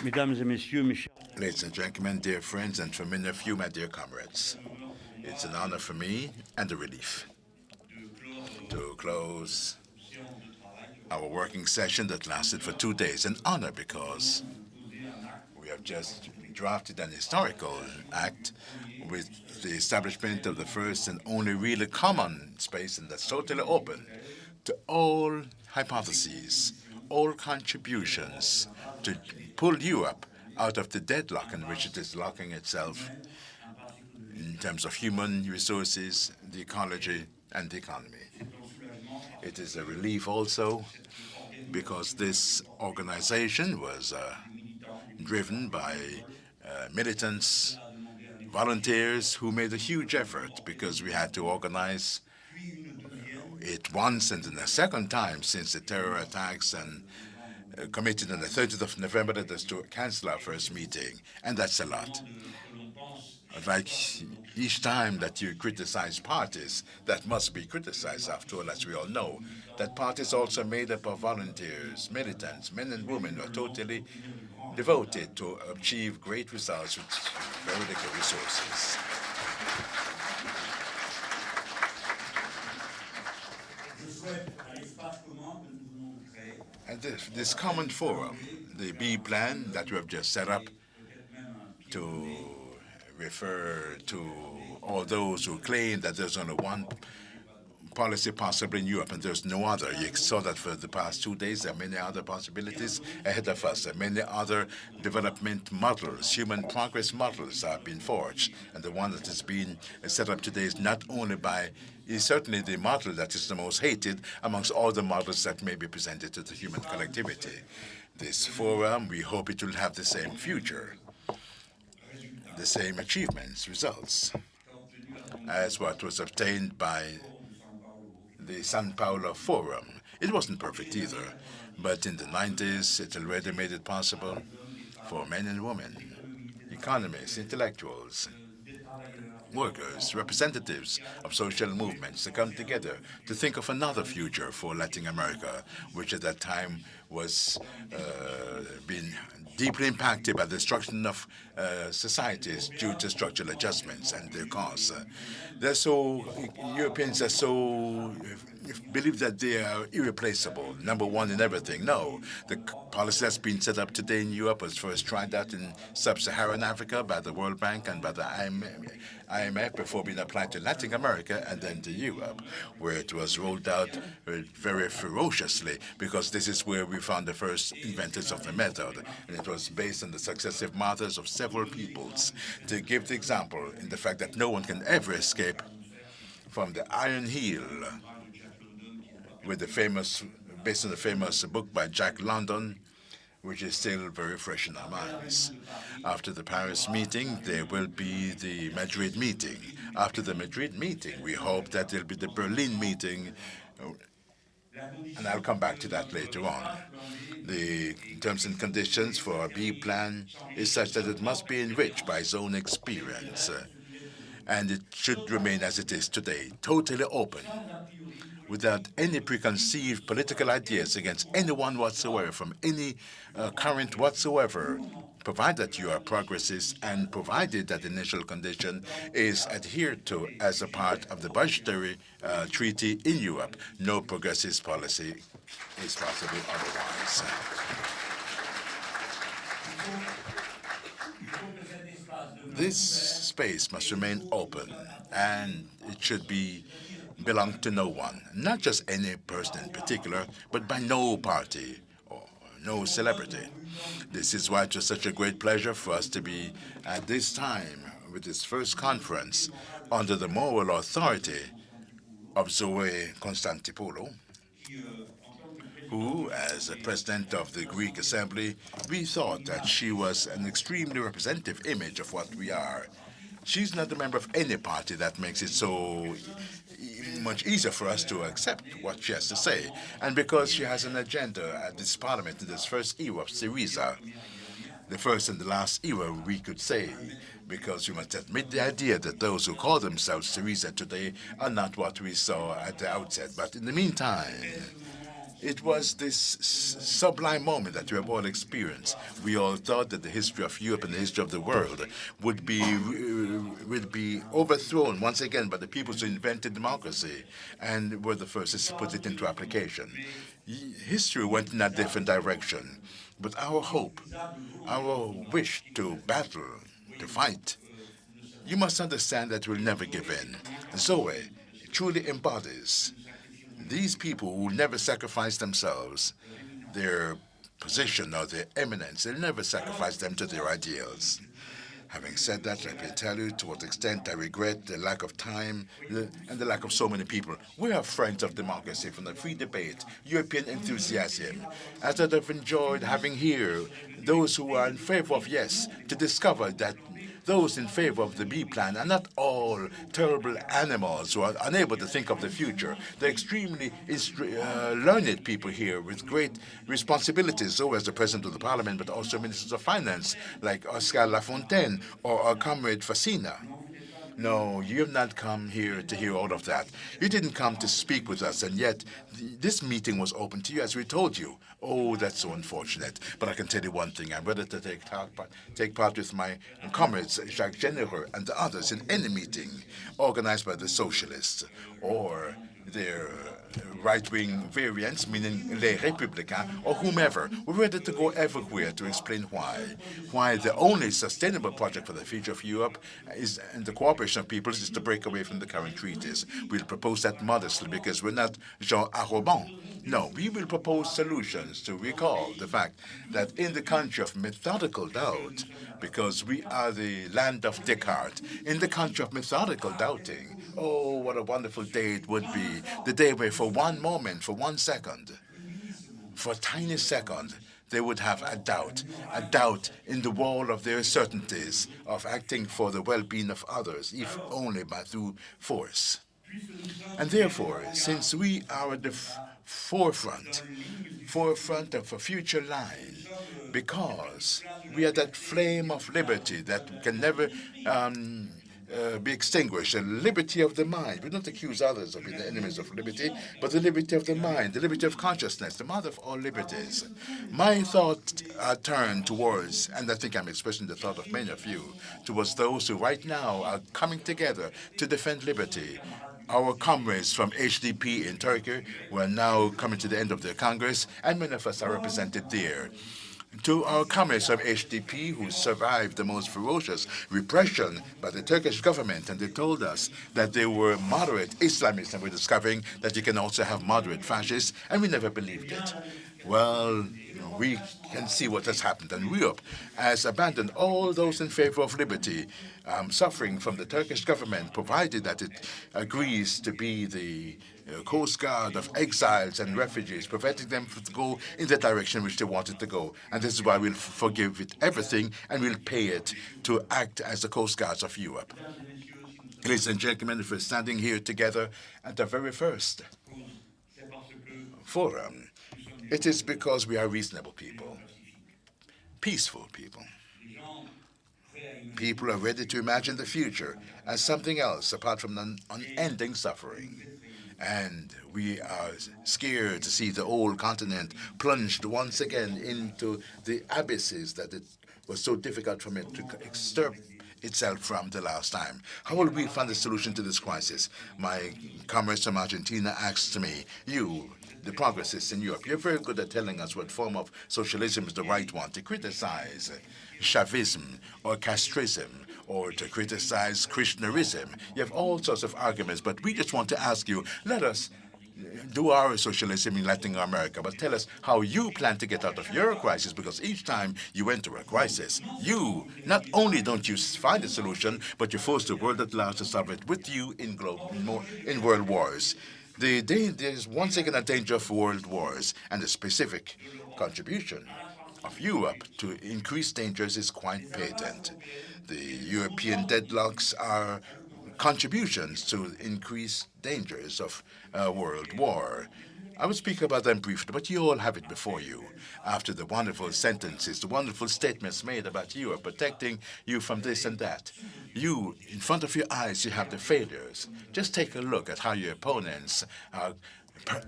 Mesdames et messieurs, mes chers Ladies and gentlemen, dear friends, and for many of you, my dear comrades, it's an honor for me and a relief to close our working session that lasted for 2 days. An honor because we have just drafted an historical act with the establishment of the first and only really common space, and that's totally open to all hypotheses, all contributions to pull Europe out of the deadlock in which it is locking itself in terms of human resources, the ecology, and the economy. It is a relief also because this organization was driven by militants, volunteers who made a huge effort because we had to organize it once and then a second time since the terror attacks and committed on the 30th of November that is to cancel our first meeting, and that's a lot. Like each time that you criticize parties, that must be criticized after all, as we all know, that parties also made up of volunteers, militants, men and women who are totally devoted to achieve great results with very little resources. And this common forum, the B plan that we have just set up to refer to all those who claim that there's only one policy possible in Europe and there's no other. You saw that for the past 2 days. There are many other possibilities ahead of us. There are many other development models, human progress models have been forged. And the one that has been set up today is not only by, is certainly the model that is the most hated amongst all the models that may be presented to the human collectivity. This forum, we hope it will have the same future, the same achievements, results, as what was obtained by the São Paulo Forum. It wasn't perfect either, but in the 90s, it already made it possible for men and women, economists, intellectuals, workers, representatives of social movements to come together to think of another future for Latin America, which at that time was being deeply impacted by the destruction of societies due to structural adjustments and their cause. Europeans are so believe that they are irreplaceable, number one in everything. No, the policy that's been set up today in Europe was first tried out in sub-Saharan Africa by the World Bank and by the IMF before being applied to Latin America and then to Europe, where it was rolled out very ferociously because this is where we found the first inventors of the method. And it was based on the successive martyrs of several peoples. To give the example in the fact that no one can ever escape from the Iron Heel, with the famous, based on the famous book by Jack London, which is still very fresh in our minds. After the Paris meeting, there will be the Madrid meeting. After the Madrid meeting, we hope that there will be the Berlin meeting, and I'll come back to that later on. The terms and conditions for our B plan is such that it must be enriched by its own experience, and it should remain as it is today, totally open, without any preconceived political ideas against anyone whatsoever, from any current whatsoever, provided that you are progressists and provided that the initial condition is adhered to as a part of the budgetary treaty in Europe. No progressive policy is possible otherwise. This space must remain open, and it should belong to no one, not just any person in particular, but by no party or no celebrity. This is why it was such a great pleasure for us to be at this time with this first conference under the moral authority of Zoe Constantipoulou, who, as a president of the Greek Assembly, we thought that she was an extremely representative image of what we are. She's not a member of any party. That makes it so much easier for us to accept what she has to say. And because she has an agenda at this parliament in this first era of Syriza, the first and the last era, we could say, because we must admit the idea that those who call themselves Syriza today are not what we saw at the outset. But in the meantime, It was this sublime moment that we have all experienced. We all thought that the history of Europe and the history of the world would be overthrown once again by the peoples who invented democracy and were the first to put it into application. History went in a different direction, but our hope, our wish to battle, to fight, you must understand that we'll never give in. Zoe truly embodies these people who never sacrifice themselves, their position or their eminence. They'll never sacrifice them to their ideals. Having said that, let me tell you to what extent I regret the lack of time and the lack of so many people. We are friends of democracy from the free debate, European enthusiasm. As I'd have enjoyed having here those who are in favor of yes, to discover that those in favor of the B plan are not all terrible animals who are unable to think of the future. They're extremely learned people here with great responsibilities, so as the President of the Parliament, but also Ministers of Finance, like Oscar Lafontaine or our comrade Facina. No, you have not come here to hear all of that. You didn't come to speak with us, and yet this meeting was open to you, as we told you. Oh, that's so unfortunate. But I can tell you one thing. I'm ready to take part with my comrades, Jacques Généreux, and the others in any meeting organized by the socialists or their right-wing variants, meaning Les Républicains, or whomever. We're ready to go everywhere to explain why the only sustainable project for the future of Europe is, and the cooperation of peoples, is to break away from the current treaties. We'll propose that modestly because we're not Jean Arobon. No, we will propose solutions to recall the fact that in the country of methodical doubt, because we are the land of Descartes, in the country of methodical doubting, oh, what a wonderful day it would be, the day where for one moment, for 1 second, for a tiny second, they would have a doubt in the wall of their certainties of acting for the well-being of others, if only through force. And therefore, since we are at the forefront of a future line, because we are that flame of liberty that can never be extinguished, the liberty of the mind. We don't accuse others of being the enemies of liberty, but the liberty of the mind, the liberty of consciousness, the mother of all liberties. My thoughts are turned towards, and I think I'm expressing the thought of many of you, towards those who right now are coming together to defend liberty. Our comrades from HDP in Turkey who are now coming to the end of their Congress, and many of us are represented there. To our comrades from HDP who survived the most ferocious repression by the Turkish government, and they told us that they were moderate Islamists, and we're discovering that you can also have moderate fascists, and we never believed it. Well, we can see what has happened, and Europe has abandoned all those in favor of liberty, suffering from the Turkish government, provided that it agrees to be the Coast Guard of exiles and refugees, preventing them from go in the direction which they wanted to go. And this is why we'll forgive it everything, and we'll pay it to act as the Coast Guards of Europe. Ladies and gentlemen, if we're standing here together at the very first forum, it is because we are reasonable people, peaceful people. People are ready to imagine the future as something else apart from unending suffering. And we are scared to see the old continent plunged once again into the abysses that it was so difficult for it to extirpate itself from the last time. How will we find a solution to this crisis? My comrades from Argentina asked me, you, the progressists in Europe, you're very good at telling us what form of socialism is the right one. To criticize Chavism or castrism or to criticize Krishnaism. You have all sorts of arguments, but we just want to ask you, let us do our socialism in Latin America, but tell us how you plan to get out of your crisis, because each time you enter a crisis, you not only don't you find a solution, but you force the world at large to solve it with you in world wars. There's once again a danger of world wars, and the specific contribution of Europe to increase dangers is quite patent. The European deadlocks are contributions to increased dangers of world war. I will speak about them briefly, but you all have it before you. After the wonderful sentences, the wonderful statements made about Europe protecting you from this and that, you, in front of your eyes, you have the failures. Just take a look at how your opponents are per-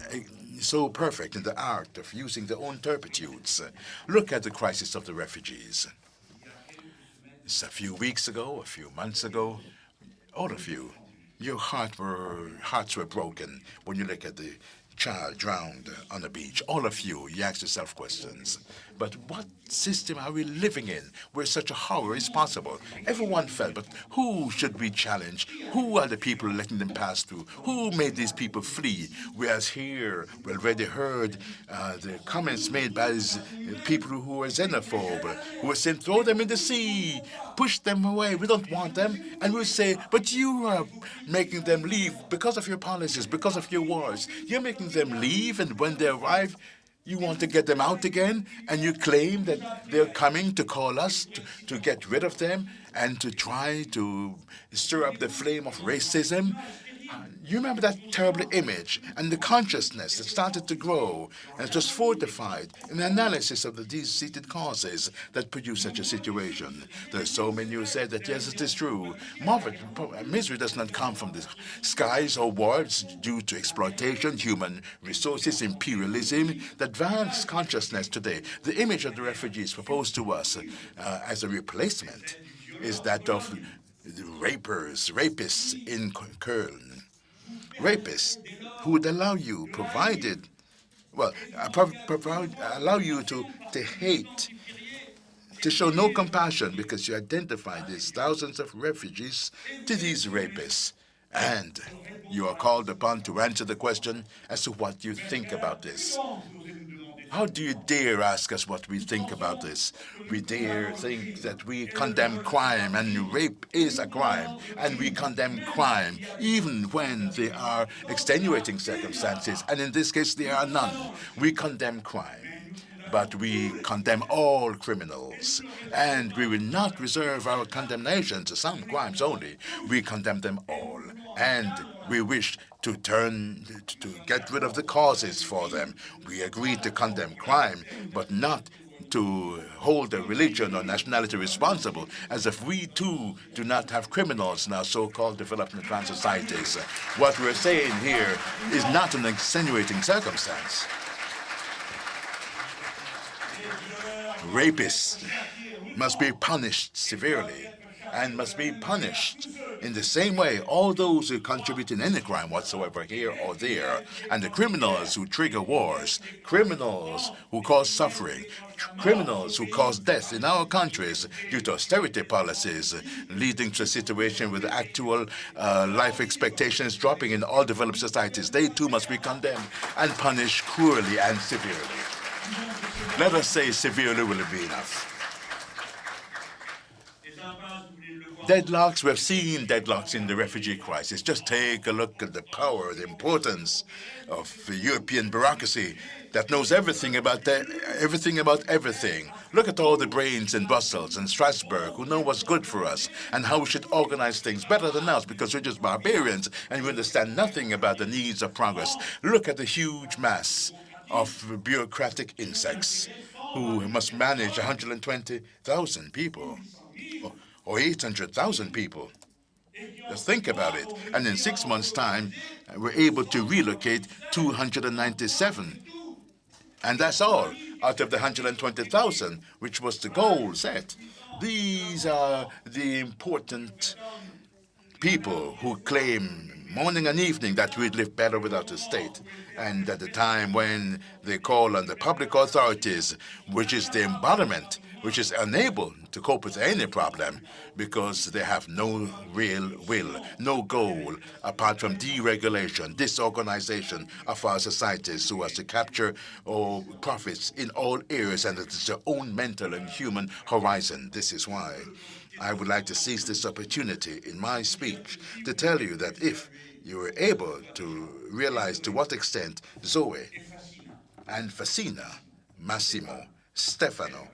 so perfect in the art of using their own turpitudes. Look at the crisis of the refugees. It's a few weeks ago, a few months ago, all of you, your hearts were broken when you look at the child drowned on the beach. All of you, you ask yourself questions. But what system are we living in where such a horror is possible? Everyone felt, but who should we challenge? Who are the people letting them pass through? Who made these people flee? Whereas here, we already heard the comments made by people who were xenophobe, who were saying, throw them in the sea, push them away, we don't want them. And we say, but you are making them leave because of your policies, because of your wars. You're making them leave, and when they arrive, you want to get them out again, and you claim that they're coming to call us to get rid of them and to try to stir up the flame of racism. You remember that terrible image and the consciousness that started to grow and it was fortified in the analysis of the deep-seated causes that produce such a situation. There are so many who said that, yes, it is true. Misery does not come from the skies or wars due to exploitation, human resources, imperialism. The advanced consciousness today, the image of the refugees proposed to us as a replacement is that of the rapists in Köln. Rapists who would allow you, allow you to hate, to show no compassion because you identify these thousands of refugees to these rapists. And you are called upon to answer the question as to what you think about this. How do you dare ask us what we think about this? We dare think that we condemn crime, and rape is a crime, and we condemn crime even when there are extenuating circumstances, and in this case there are none. We condemn crime. But we condemn all criminals, and we will not reserve our condemnation to some crimes only. We condemn them all, and we wish to get rid of the causes for them. We agree to condemn crime, but not to hold a religion or nationality responsible, as if we too do not have criminals in our so-called developed and advanced societies. What we're saying here is not an extenuating circumstance. Rapists must be punished severely and must be punished in the same way all those who contribute in any crime whatsoever here or there, and the criminals who trigger wars, criminals who cause suffering, criminals who cause death in our countries due to austerity policies, leading to a situation with actual life expectations dropping in all developed societies. They too must be condemned and punished cruelly and severely. Let us say severely will it be enough. Deadlocks, we have seen deadlocks in the refugee crisis. Just take a look at the power, the importance of the European bureaucracy that knows everything about everything. Look at all the brains in Brussels and Strasbourg who know what's good for us and how we should organize things better than us because we're just barbarians and we understand nothing about the needs of progress. Look at the huge mass of bureaucratic insects who must manage 120,000 people or 800,000 people. Just think about it. And in 6 months' time, we're able to relocate 297. And that's all out of the 120,000, which was the goal set. These are the important people who claim morning and evening that we'd live better without the state. And at the time when they call on the public authorities, which is the embodiment, which is unable to cope with any problem because they have no real will, no goal apart from deregulation, disorganization of our societies so as to capture profits in all areas, and it's their own mental and human horizon. This is why I would like to seize this opportunity in my speech to tell you that if you were able to realize to what extent Zoe and Facina, Massimo, Stefano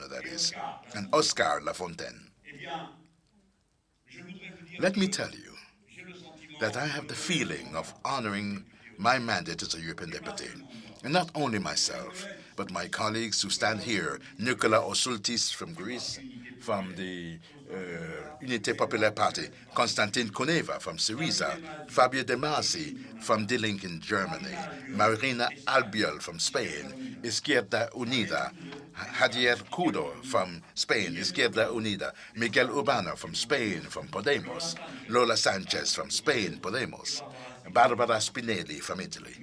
that is, and Oscar Lafontaine, let me tell you that I have the feeling of honoring my mandate as a European deputy, and not only myself, but my colleagues who stand here, Nicola Osultis from Greece, from the Unité Populaire Party, Konstantin Kuneva from Syriza, Fabio De Masi from Die Linke in Germany, Marina Albiol from Spain, Izquierda Unida, Javier Cudo from Spain, Izquierda Unida, Miguel Urbano from Spain, from Podemos, Lola Sanchez from Spain, Podemos, Barbara Spinelli from Italy.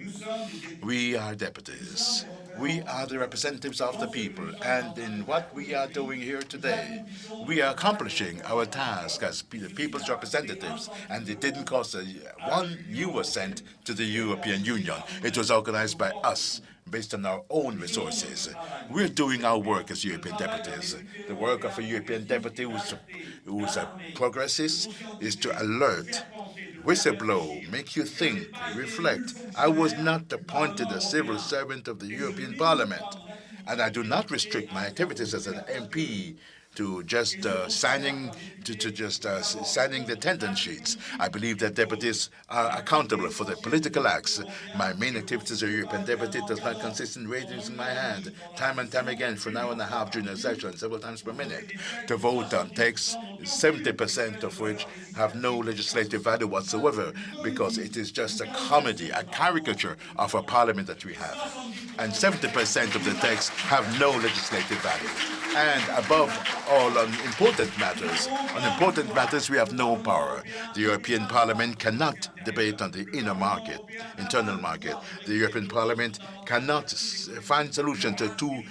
We are deputies. We are the representatives of the people, and in what we are doing here today, we are accomplishing our task as the people's representatives, and it didn't cost €1 cent to the European Union. It was organized by us, based on our own resources. We're doing our work as European deputies. The work of a European deputy who's a progressist is to alert, whistleblow, make you think, reflect. I was not appointed a civil servant of the European Parliament, and I do not restrict my activities as an MP to just signing the attendance sheets. I believe that deputies are accountable for their political acts. My main activities as a European deputy does not consist in raising my hand time and time again for an hour and a half during a session, several times per minute, to vote on texts, 70% of which have no legislative value whatsoever, because it is just a comedy, a caricature of a parliament that we have. And 70% of the texts have no legislative value. And above all, on important matters, we have no power. The European Parliament cannot debate on the internal market. The European Parliament cannot find solution to two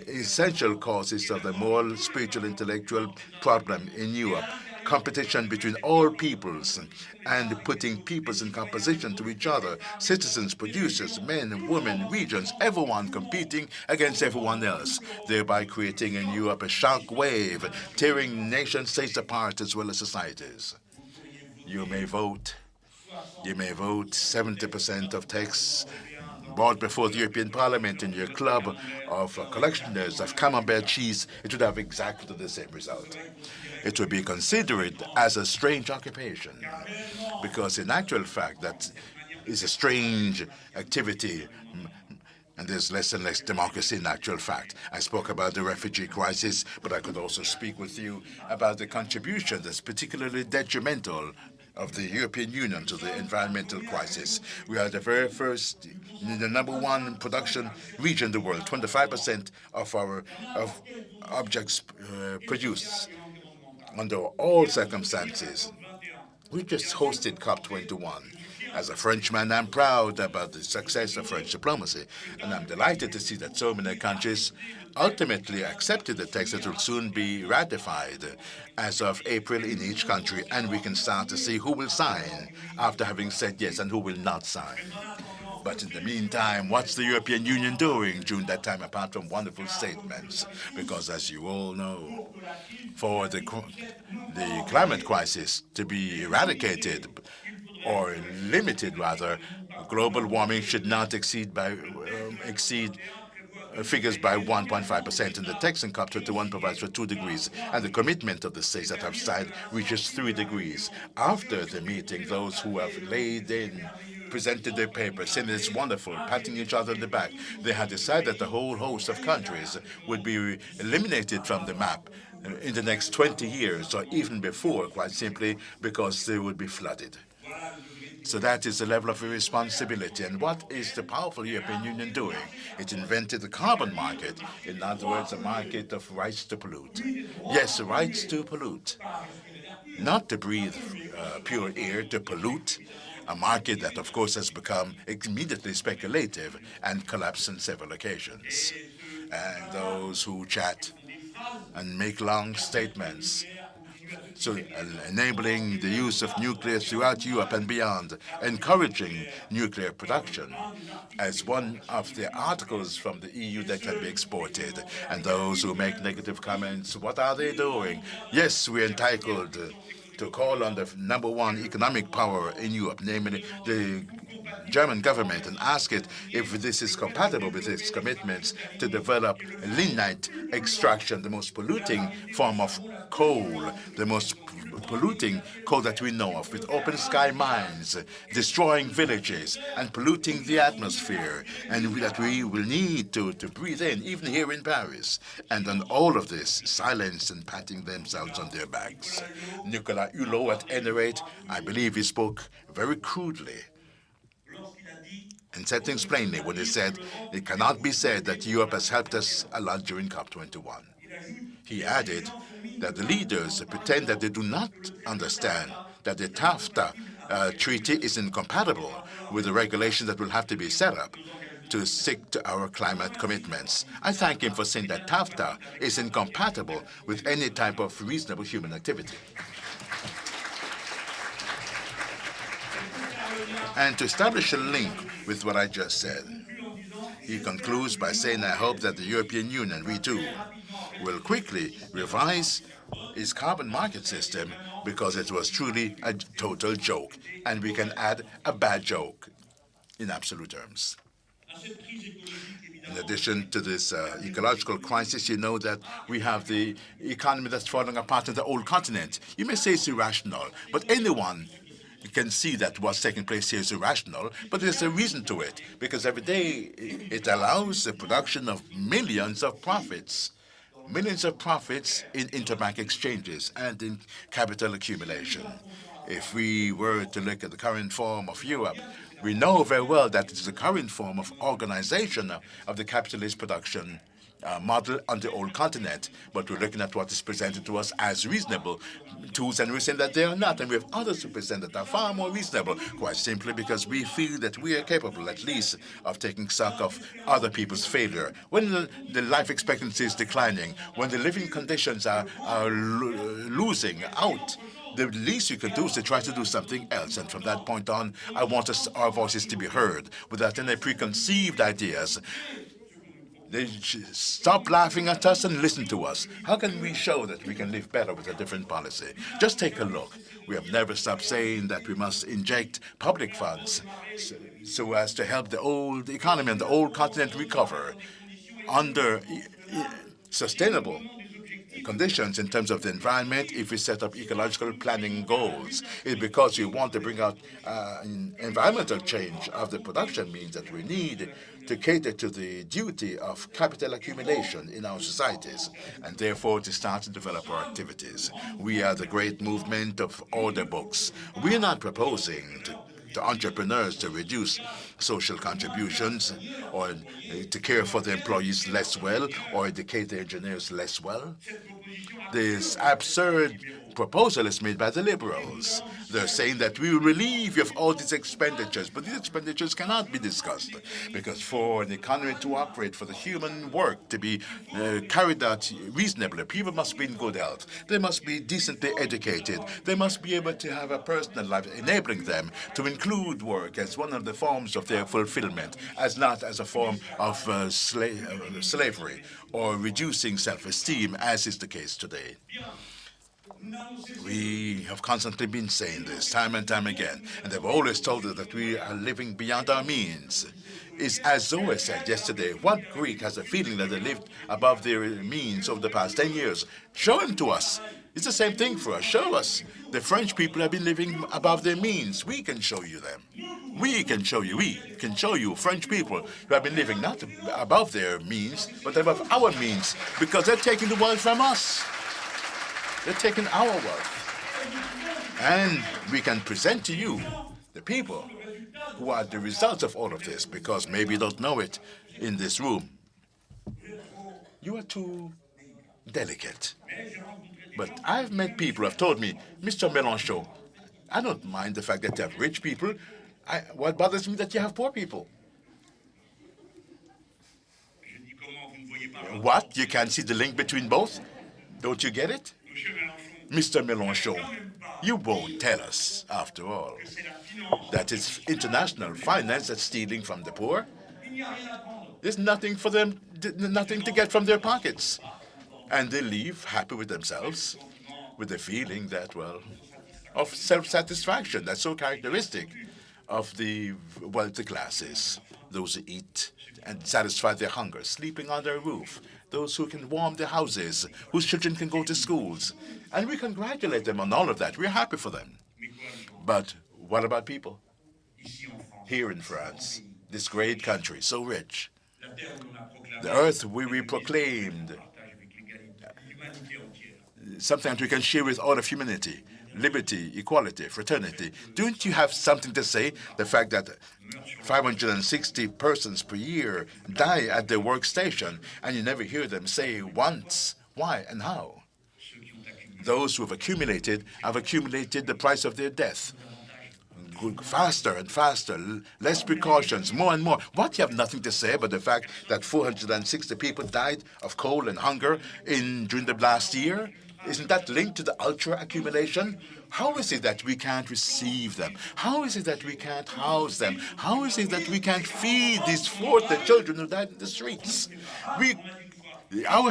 essential causes of the moral, spiritual, intellectual problem in Europe: competition between all peoples and putting peoples in competition to each other, citizens, producers, men, women, regions, everyone competing against everyone else, thereby creating in Europe a shock wave, tearing nation states apart as well as societies. You may vote 70% of texts brought before the European Parliament in your club of collectioners of Camembert cheese, it would have exactly the same result. It would be considered as a strange occupation, because in actual fact that is a strange activity, and there's less and less democracy in actual fact. I spoke about the refugee crisis, but I could also speak with you about the contribution that's particularly detrimental of the European Union to the environmental crisis. We are the very first, the #1 production region in the world. 25% of our objects produced under all circumstances. We just hosted COP21. As a Frenchman, I'm proud about the success of French diplomacy, and I'm delighted to see that so many countries ultimately accepted the text that will soon be ratified as of April in each country, and we can start to see who will sign after having said yes and who will not sign. But in the meantime, what's the European Union doing during that time, apart from wonderful statements? Because as you all know, for the climate crisis to be eradicated, or limited rather, global warming should not exceed figures by 1.5%, and the text in COP21 provides for 2 degrees, and the commitment of the states that have signed reaches 3 degrees. After the meeting, those who have presented their papers, saying it's wonderful, patting each other on the back, they had decided that the whole host of countries would be eliminated from the map in the next 20 years, or even before, quite simply because they would be flooded. So that is the level of irresponsibility. And what is the powerful European Union doing? It invented the carbon market. In other words, a market of rights to pollute. Yes, rights to pollute. Not to breathe pure air, to pollute. A market that, of course, has become immediately speculative and collapsed on several occasions. And those who chat and make long statements, so enabling the use of nuclear throughout Europe and beyond, encouraging nuclear production as one of the articles from the EU that can be exported. And those who make negative comments, what are they doing? Yes, we're entitled to call on the #1 economic power in Europe, namely the German government and ask it if this is compatible with its commitments to develop lignite extraction, the most polluting form of coal, the most polluting coal that we know of, with open sky mines, destroying villages and polluting the atmosphere, and that we will need to breathe in, even here in Paris. And on all of this, silence and patting themselves on their backs. Nicolas Hulot, at any rate, I believe he spoke very crudely and said things plainly when he said, it cannot be said that Europe has helped us a lot during COP21. He added that the leaders pretend that they do not understand that the TAFTA treaty is incompatible with the regulations that will have to be set up to stick to our climate commitments. I thank him for saying that TAFTA is incompatible with any type of reasonable human activity. And to establish a link with what I just said, he concludes by saying, I hope that the European Union, we too, will quickly revise its carbon market system because it was truly a total joke. And we can add a bad joke in absolute terms. In addition to this ecological crisis, you know that we have the economy that's falling apart in the old continent. You may say it's irrational, but anyone can see that what's taking place here is irrational, but there's a reason to it, because every day it allows the production of millions of profits in interbank exchanges and in capital accumulation. If we were to look at the current form of Europe, we know very well that it's the current form of organization of the capitalist production model on the old continent, but we're looking at what is presented to us as reasonable tools, and we're saying that they are not, and we have others who present that are far more reasonable, quite simply because we feel that we are capable, at least, of taking stock of other people's failure. When the life expectancy is declining, when the living conditions are losing out, the least you can do is to try to do something else. And from that point on, I want our voices to be heard without any preconceived ideas. They stop laughing at us and listen to us. How can we show that we can live better with a different policy? Just take a look. We have never stopped saying that we must inject public funds so as to help the old economy and the old continent recover under sustainable conditions in terms of the environment. If we set up ecological planning goals, it's because we want to bring out environmental change of the production means that we need to cater to the duty of capital accumulation in our societies, and therefore to start to develop our activities. We are the great movement of order books. We are not proposing to entrepreneurs to reduce social contributions or to care for the employees less well or educate the engineers less well. This absurd proposal is made by the liberals. They're saying that we will relieve you of all these expenditures, but these expenditures cannot be discussed, because for an economy to operate, for the human work to be carried out reasonably, people must be in good health. They must be decently educated. They must be able to have a personal life, enabling them to include work as one of the forms of their fulfillment, as not as a form of slavery or reducing self-esteem, as is the case today. We have constantly been saying this time and time again, and they've always told us that we are living beyond our means. It's as Zoe said yesterday, what Greek has a feeling that they lived above their means over the past 10 years? Show him to us. It's the same thing for us. Show us. The French people have been living above their means. We can show you them. We can show you French people who have been living not above their means, but above our means, because they're taking the wealth from us. They're taking our wealth. And we can present to you the people who are the results of all of this, because maybe you don't know it in this room. You are too delicate. But I've met people who have told me, Mr. Mélenchon, I don't mind the fact that you have rich people. What bothers me is that you have poor people. What? You can't see the link between both? Don't you get it? Mr. Mélenchon, you won't tell us, after all, that it's international finance that's stealing from the poor. There's nothing for them, nothing to get from their pockets. And they leave happy with themselves, with the feeling that, well, of self-satisfaction that's so characteristic of the wealthy classes, those who eat and satisfy their hunger, sleeping under a roof, those who can warm their houses, whose children can go to schools. And we congratulate them on all of that. We're happy for them. But what about people? Here in France, this great country, so rich, the earth we proclaimed, sometimes we can share with all of humanity, liberty, equality, fraternity. Don't you have something to say? The fact that 560 persons per year die at their workstation, and you never hear them say once why and how. Those who have accumulated the price of their death. Faster and faster, less precautions, more and more. What, you have nothing to say about the fact that 460 people died of cold and hunger during the last year? Isn't that linked to the ultra-accumulation? How is it that we can't receive them? How is it that we can't house them? How is it that we can't feed these 40 children who died in the streets? I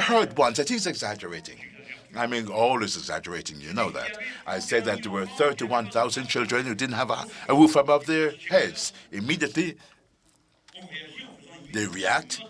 heard once that he's exaggerating. I mean, always exaggerating, you know that. I said that there were 31,000 children who didn't have a roof above their heads. Immediately, they react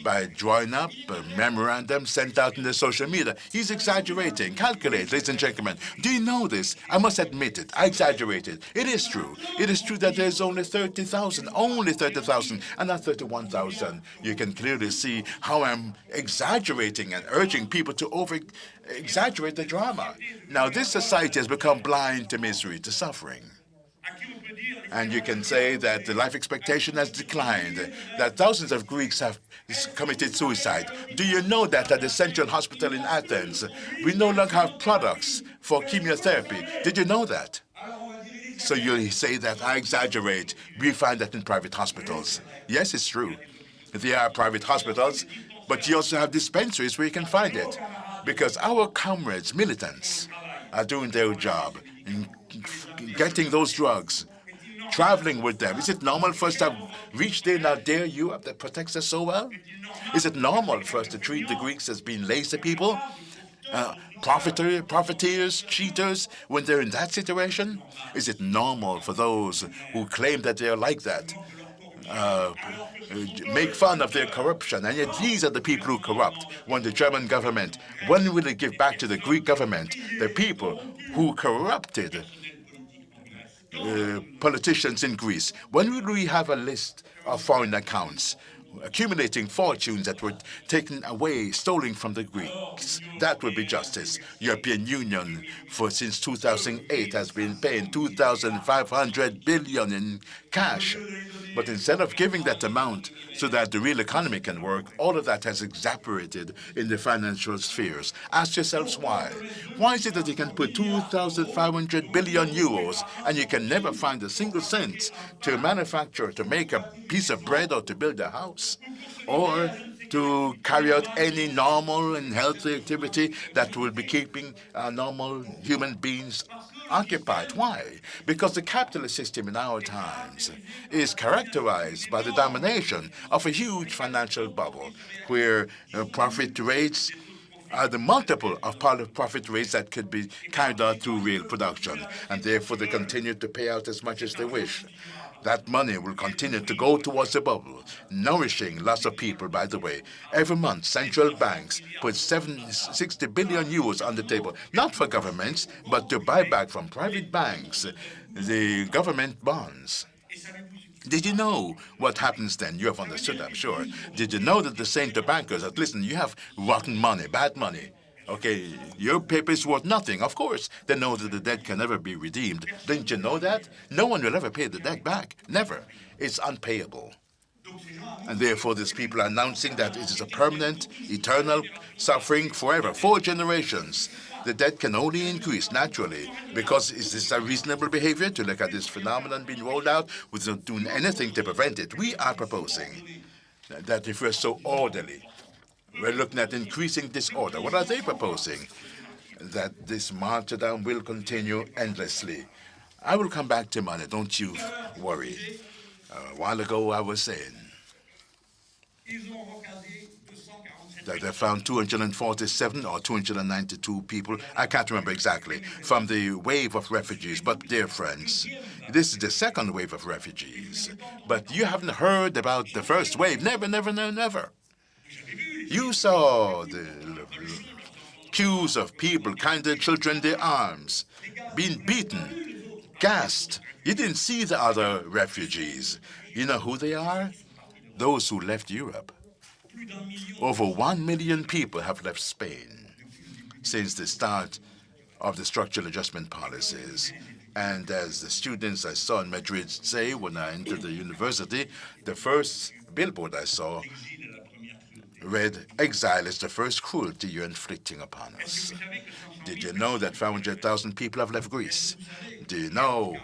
by drawing up a memorandum sent out in the social media. He's exaggerating. Calculate, ladies and gentlemen. Do you know this? I must admit it. I exaggerated. It is true. It is true that there's only 30,000, and not 31,000. You can clearly see how I'm exaggerating and urging people to over-exaggerate the drama. Now, this society has become blind to misery, to suffering. And you can say that the life expectation has declined, that thousands of Greeks have committed suicide. Do you know that at the Central Hospital in Athens, we no longer have products for chemotherapy? Did you know that? So you say that I exaggerate. We find that in private hospitals. Yes, it's true. There are private hospitals, but you also have dispensaries where you can find it. Because our comrades, militants, are doing their job in getting those drugs, traveling with them. Is it normal for us to have reached there now there Europe that protects us so well? Is it normal for us to treat the Greeks as being lazy people, profiteers, cheaters, when they're in that situation? Is it normal for those who claim that they're like that, make fun of their corruption? And yet these are the people who corrupt. When the German government, when will it give back to the Greek government the people who corrupted politicians in Greece? When will we have a list of foreign accounts accumulating fortunes that were taken away, stolen from the Greeks? That would be justice. European Union, since 2008, has been paying 2,500 billion in cash. But instead of giving that amount so that the real economy can work, all of that has evaporated in the financial spheres. Ask yourselves why. Why is it that you can put 2,500 billion euros and you can never find a single cent to manufacture, to make a piece of bread or to build a house, or to carry out any normal and healthy activity that will be keeping normal human beings occupied? Why? Because the capitalist system in our times is characterized by the domination of a huge financial bubble where profit rates are the multiple of profit rates that could be carried out through real production, and therefore they continue to pay out as much as they wish. That money will continue to go towards the bubble, nourishing lots of people, by the way. Every month, central banks put 60 billion euros on the table, not for governments, but to buy back from private banks the government bonds. Did you know what happens then? You have understood, I'm sure. Did you know that they're saying to bankers that, listen, you have rotten money, bad money. Okay, your paper is worth nothing. Of course, they know that the debt can never be redeemed. Didn't you know that? No one will ever pay the debt back. Never. It's unpayable. And therefore, these people are announcing that it is a permanent, eternal suffering forever. 4 generations. The debt can only increase naturally. Because is this a reasonable behavior to look at this phenomenon being rolled out without doing anything to prevent it? We are proposing that if we're so orderly, we're looking at increasing disorder. What are they proposing? That this martyrdom will continue endlessly. I will come back to money, don't you worry. A while ago I was saying, that they found 247 or 292 people, I can't remember exactly, from the wave of refugees. But, dear friends, this is the second wave of refugees. But you haven't heard about the first wave. Never, never, never, never. You saw the queues of people carrying their children in their arms, being beaten, gassed. You didn't see the other refugees. You know who they are? Those who left Europe. Over 1 million people have left Spain since the start of the structural adjustment policies. And as the students I saw in Madrid say when I entered the university, the first billboard I saw read, "Exile is the first cruelty you're inflicting upon us." Did you know that 500,000 people have left Greece? Do you know,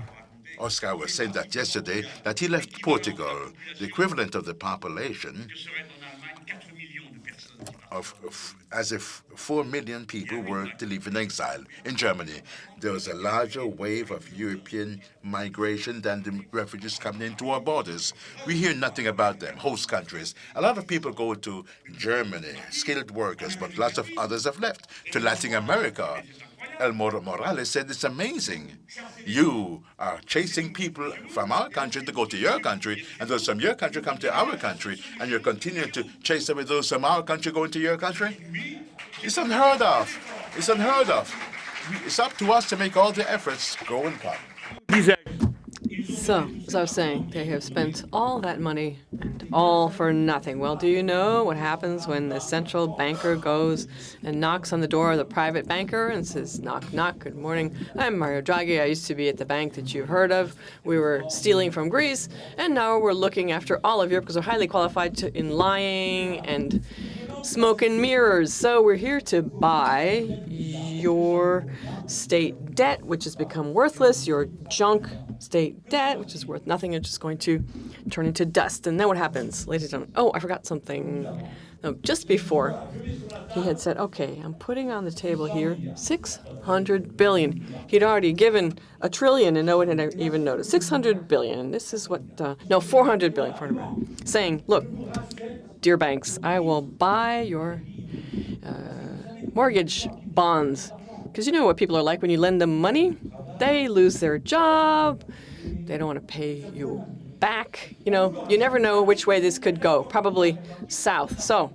Oscar was saying that yesterday, that he left Portugal, the equivalent of the population of as if 4 million people were to live in exile. In Germany, there was a larger wave of European migration than the refugees coming into our borders. We hear nothing about them, host countries. A lot of people go to Germany, skilled workers, but lots of others have left to Latin America. El Moro Morales said, "It's amazing. You are chasing people from our country to go to your country, and those from your country come to our country, and you're continuing to chase away those from our country going to your country?" It's unheard of. It's unheard of. It's up to us to make all the efforts go and come. So, as I was saying, they have spent all that money and all for nothing. Well, do you know what happens when the central banker goes and knocks on the door of the private banker and says, "Knock, knock, good morning. I'm Mario Draghi. I used to be at the bank that you've heard of. We were stealing from Greece, and now we're looking after all of Europe because we're highly qualified in lying and smoke and mirrors. So we're here to buy your state debt, which has become worthless, your junk state debt, which is worth nothing, it's just going to turn into dust." And then what happens? Ladies and gentlemen, oh, I forgot something. No, just before, he had said, "Okay, I'm putting on the table here 600 billion. He'd already given $1 trillion and no one had even noticed. 600 billion. This is what, 400 billion, 400 billion. Saying, "Look, dear banks, I will buy your mortgage bonds." Because you know what people are like when you lend them money? They lose their job. They don't want to pay you back. You know, you never know which way this could go. Probably south. So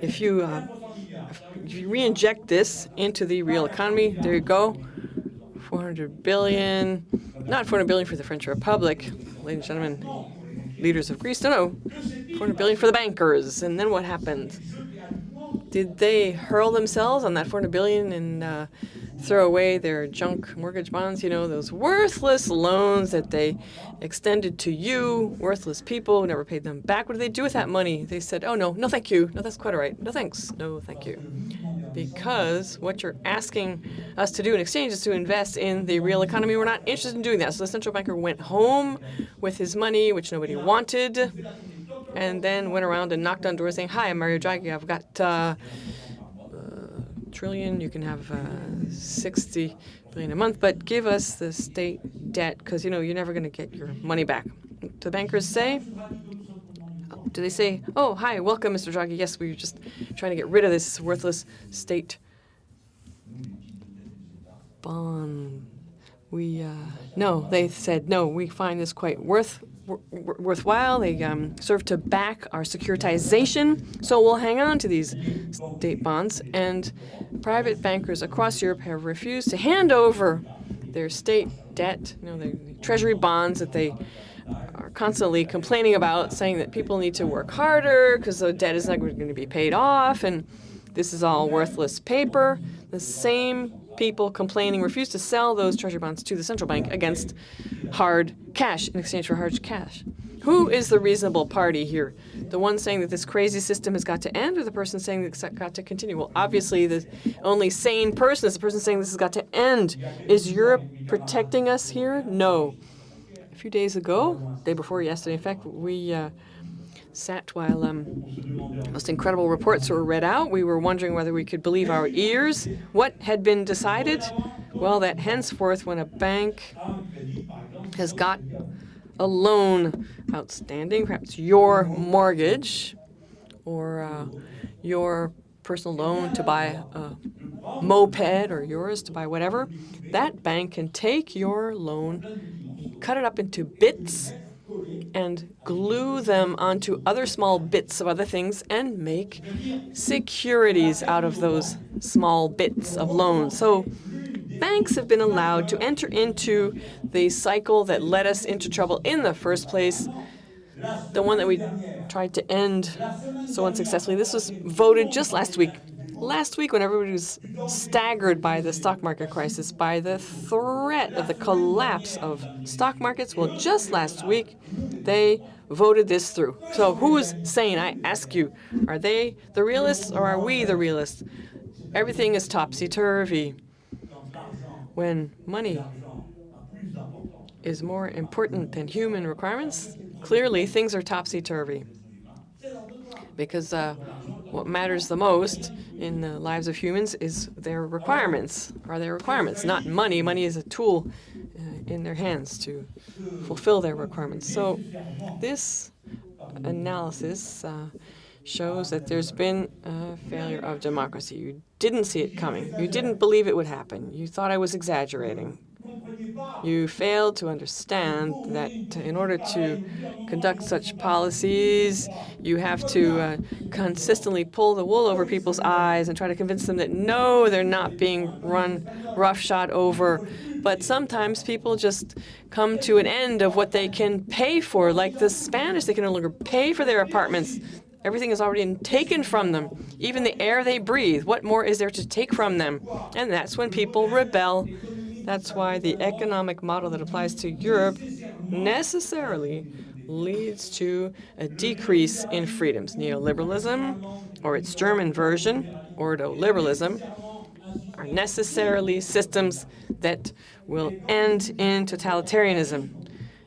if you re-inject this into the real economy, there you go. 400 billion. Not 400 billion for the French Republic, ladies and gentlemen, leaders of Greece. No, 400 billion for the bankers. And then what happened? Did they hurl themselves on that 400 billion and throw away their junk mortgage bonds? You know, those worthless loans that they extended to you, worthless people who never paid them back. What did they do with that money? They said, "Oh, no, no, thank you. No, that's quite all right. No, thanks. No, thank you." Because what you're asking us to do in exchange is to invest in the real economy. We're not interested in doing that. So the central banker went home with his money, which nobody wanted, and then went around and knocked on doors saying, "Hi, I'm Mario Draghi. I've got trillion. You can have 60 billion a month, but give us the state debt because, you know, you're never going to get your money back." The bankers say, do they say, "Oh, hi, welcome, Mr. Draghi. Yes, we were just trying to get rid of this worthless state bond." No, they said, "No, we find this quite worthwhile. They serve to back our securitization, so we'll hang on to these state bonds." And private bankers across Europe have refused to hand over their state debt, you know, the treasury bonds that they are constantly complaining about, saying that people need to work harder because the debt is not going to be paid off, and this is all worthless paper. The same people complaining refuse to sell those treasury bonds to the central bank against hard cash, in exchange for hard cash. Who is the reasonable party here? The one saying that this crazy system has got to end, or the person saying that it's got to continue? Well, obviously the only sane person is the person saying this has got to end. Is Europe protecting us here? No. A few days ago, day before yesterday, in fact, we sat while most incredible reports were read out. We were wondering whether we could believe our ears. What had been decided? Well, that henceforth, when a bank has got a loan outstanding, perhaps your mortgage or your personal loan to buy a moped or yours to buy whatever, that bank can take your loan, cut it up into bits, and glue them onto other small bits of other things and make securities out of those small bits of loans. So banks have been allowed to enter into the cycle that led us into trouble in the first place, the one that we tried to end so unsuccessfully. This was voted just last week. Last week, when everybody was staggered by the stock market crisis, by the threat of the collapse of stock markets, well, just last week, they voted this through. So who's sane? I ask you, are they the realists or are we the realists? Everything is topsy-turvy. When money is more important than human requirements, clearly things are topsy-turvy. Because what matters the most in the lives of humans is their requirements, not money. Money is a tool in their hands to fulfill their requirements. So this analysis shows that there's been a failure of democracy. You didn't see it coming. You didn't believe it would happen. You thought I was exaggerating. You failed to understand that in order to conduct such policies, you have to consistently pull the wool over people's eyes and try to convince them that no, they're not being run roughshod over. But sometimes people just come to an end of what they can pay for, like the Spanish. They can no longer pay for their apartments. Everything is already taken from them, even the air they breathe. What more is there to take from them? And that's when people rebel. That's why the economic model that applies to Europe necessarily leads to a decrease in freedoms. Neoliberalism, or its German version, ordoliberalism, are necessarily systems that will end in totalitarianism.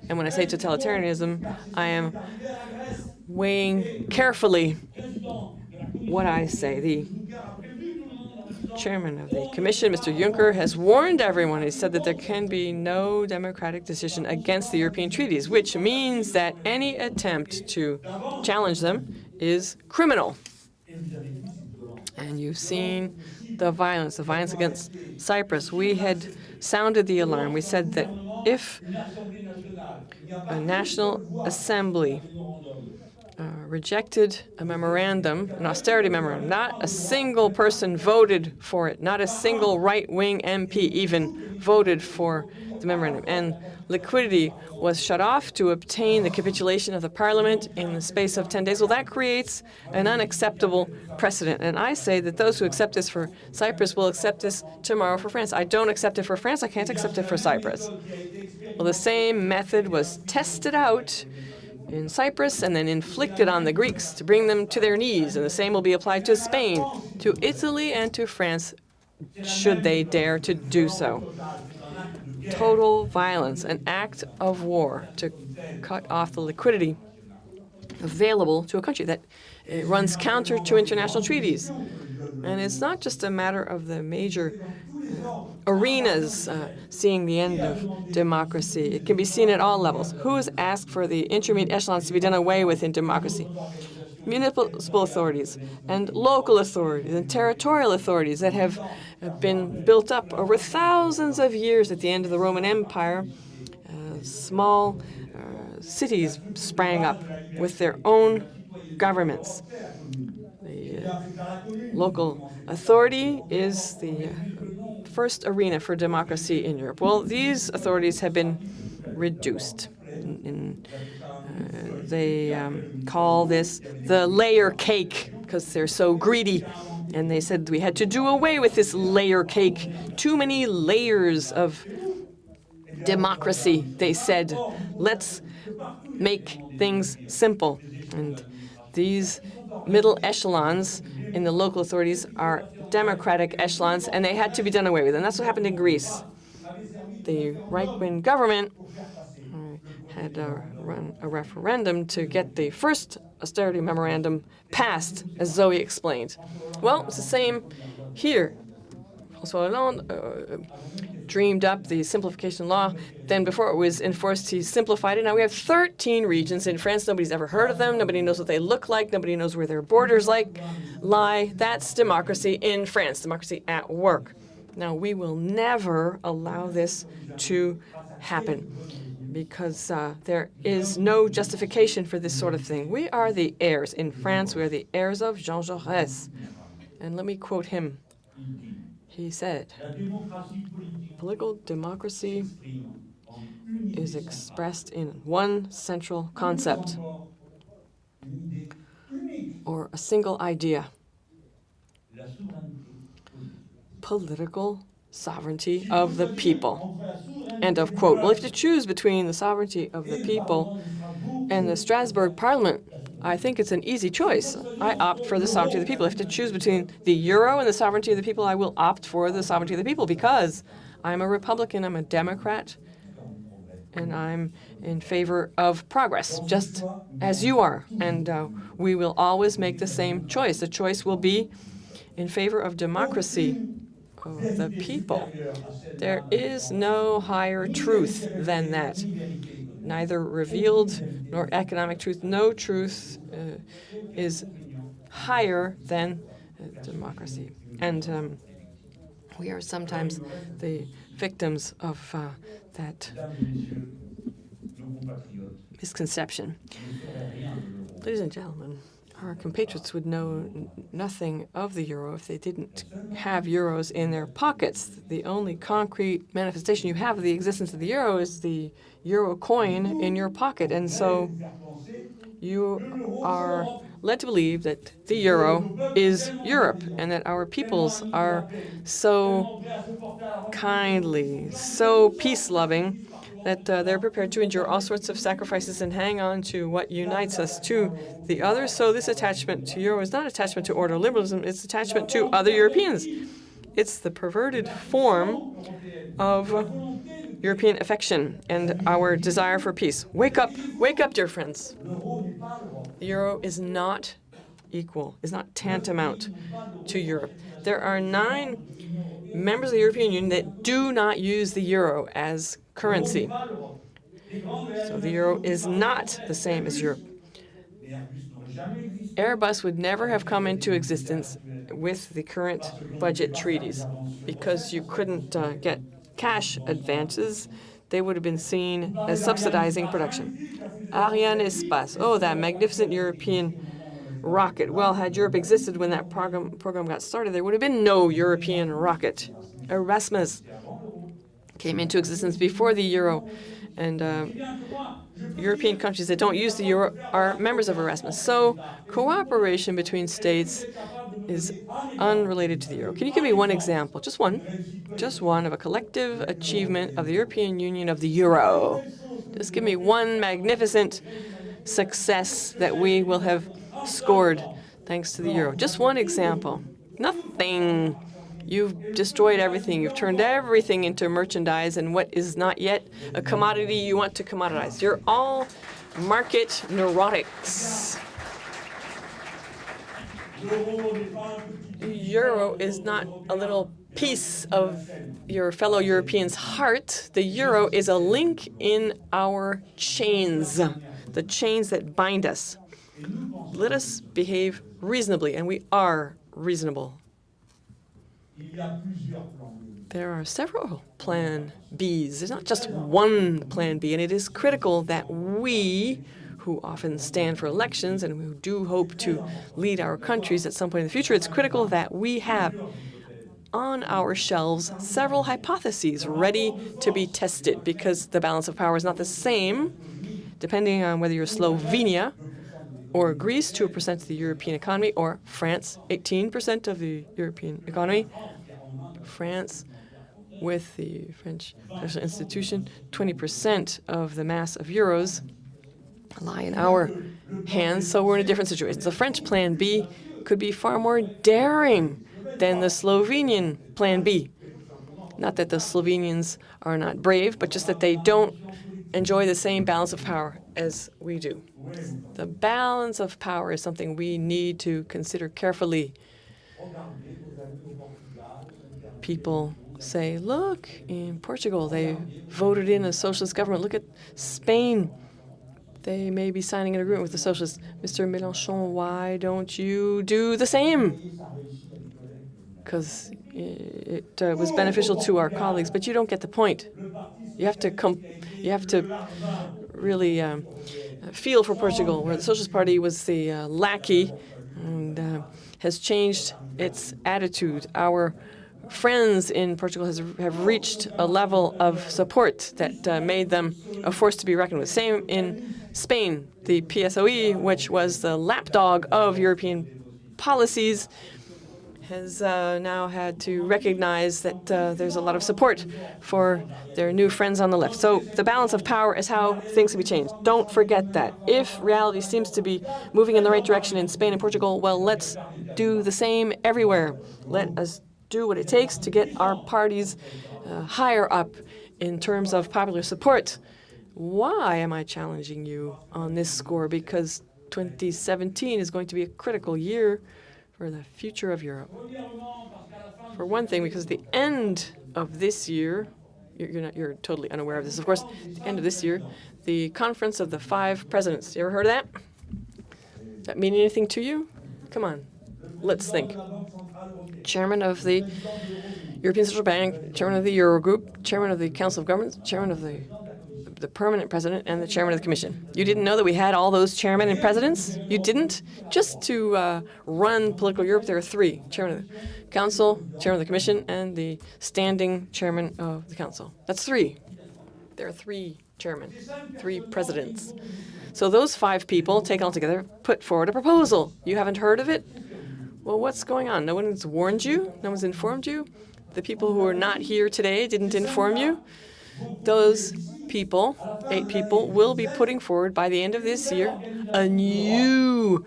And when I say totalitarianism, I am weighing carefully what I say. The chairman of the Commission, Mr. Juncker, has warned everyone. He said that there can be no democratic decision against the European treaties, which means that any attempt to challenge them is criminal. And you've seen the violence against Cyprus. We had sounded the alarm. We said that if a National Assembly rejected a memorandum, an austerity memorandum. Not a single person voted for it. Not a single right-wing MP even voted for the memorandum. And liquidity was shut off to obtain the capitulation of the parliament in the space of 10 days. Well, that creates an unacceptable precedent. And I say that those who accept this for Cyprus will accept this tomorrow for France. I don't accept it for France. I can't accept it for Cyprus. Well, the same method was tested out in Cyprus and then inflicted on the Greeks to bring them to their knees. And the same will be applied to Spain, to Italy, and to France, should they dare to do so. Total violence, an act of war to cut off the liquidity available to a country that runs counter to international treaties. And it's not just a matter of the major arenas seeing the end of democracy. It can be seen at all levels. Who has asked for the intermediate echelons to be done away with in democracy? Municipal authorities and local authorities and territorial authorities that have been built up over thousands of years at the end of the Roman Empire. Small cities sprang up with their own governments. The local authority is the first arena for democracy in Europe. Well, these authorities have been reduced. They call this the layer cake because they're so greedy. And they said we had to do away with this layer cake. Too many layers of democracy, they said. Let's make things simple. And these middle echelons in the local authorities are democratic echelons, and they had to be done away with. And that's what happened in Greece. The right-wing government had run a referendum to get the first austerity memorandum passed, as Zoe explained. Well, it's the same here. François Hollande dreamed up the simplification law. Then before it was enforced, he simplified it. Now we have 13 regions in France. Nobody's ever heard of them. Nobody knows what they look like. Nobody knows where their borders lie. That's democracy in France, democracy at work. Now, we will never allow this to happen because there is no justification for this sort of thing. We are the heirs. In France, we are the heirs of Jean Jaurès. And let me quote him. He said, "Political democracy is expressed in one central concept or a single idea: political sovereignty of the people." End of quote. Well, if you choose between the sovereignty of the people and the Strasbourg Parliament, I think it's an easy choice. I opt for the sovereignty of the people. If to choose between the euro and the sovereignty of the people, I will opt for the sovereignty of the people because I'm a Republican, I'm a Democrat, and I'm in favor of progress, just as you are. And we will always make the same choice. The choice will be in favor of democracy of the people. There is no higher truth than that. Neither revealed nor economic truth. No truth is higher than democracy. And we are sometimes the victims of that misconception. Ladies and gentlemen, our compatriots would know nothing of the euro if they didn't have euros in their pockets. The only concrete manifestation you have of the existence of the euro is the euro coin in your pocket. And so you are led to believe that the euro is Europe and that our peoples are so kindly, so peace-loving, that they're prepared to endure all sorts of sacrifices and hang on to what unites us to the others. So this attachment to euro is not attachment to order liberalism, it's attachment to other Europeans. It's the perverted form of European affection and our desire for peace. Wake up, dear friends. The euro is not equal, is not tantamount to Europe. There are 9 members of the European Union that do not use the euro as currency. So the euro is not the same as Europe. Airbus would never have come into existence with the current budget treaties because you couldn't get cash advances. They would have been seen as subsidizing production. Ariane Espace, oh, that magnificent European rocket. Well, had Europe existed when that program got started, there would have been no European rocket. Erasmus came into existence before the euro, and European countries that don't use the euro are members of Erasmus. So cooperation between states is unrelated to the euro. Can you give me one example, just one of a collective achievement of the European Union of the euro? Just give me one magnificent success that we will have scored thanks to the euro. Just one example. Nothing. You've destroyed everything. You've turned everything into merchandise, and what is not yet a commodity you want to commoditize. You're all market neurotics. The euro is not a little piece of your fellow Europeans' heart. The euro is a link in our chains, the chains that bind us. Let us behave reasonably, and we are reasonable. There are several plan Bs. There's not just one plan B, and it is critical that we, who often stand for elections and who do hope to lead our countries at some point in the future, it's critical that we have on our shelves several hypotheses ready to be tested, because the balance of power is not the same depending on whether you're Slovenia or Greece, 2% of the European economy, or France, 18% of the European economy. France, with the French Financial Institution, 20% of the mass of euros lie in our hands, so we're in a different situation. The French Plan B could be far more daring than the Slovenian Plan B. Not that the Slovenians are not brave, but just that they don't enjoy the same balance of power as we do. The balance of power is something we need to consider carefully. people say, look, in Portugal, they voted in a socialist government. Look at Spain. They may be signing an agreement with the socialists. Mr. Mélenchon, why don't you do the same? Because it was beneficial to our colleagues, but you don't get the point. You have to really feel for Portugal, where the Socialist Party was the lackey and has changed its attitude. Our friends in Portugal have reached a level of support that made them a force to be reckoned with. Same in Spain. The PSOE, which was the lapdog of European policies, has now had to recognize that there's a lot of support for their new friends on the left. So the balance of power is how things can be changed. Don't forget that. If reality seems to be moving in the right direction in Spain and Portugal, well, let's do the same everywhere. Let us do what it takes to get our parties higher up in terms of popular support. Why am I challenging you on this score? Because 2017 is going to be a critical year for the future of Europe. For one thing, because the end of this year, you're totally unaware of this, of course, the end of this year, the Conference of the Five Presidents. You ever heard of that? Does that mean anything to you? Come on, let's think. Chairman of the European Central Bank, chairman of the Eurogroup, chairman of the Council of Governments, chairman of the permanent president, and the chairman of the Commission. You didn't know that we had all those chairmen and presidents? You didn't? Just to run political Europe, there are three. Chairman of the Council, chairman of the Commission, and the standing chairman of the Council. That's three. There are three chairmen, three presidents. So those five people, taken all together, put forward a proposal. You haven't heard of it? Well, what's going on? No one's warned you? No one's informed you? The people who are not here today didn't inform you? Those people, 8 people, will be putting forward by the end of this year a new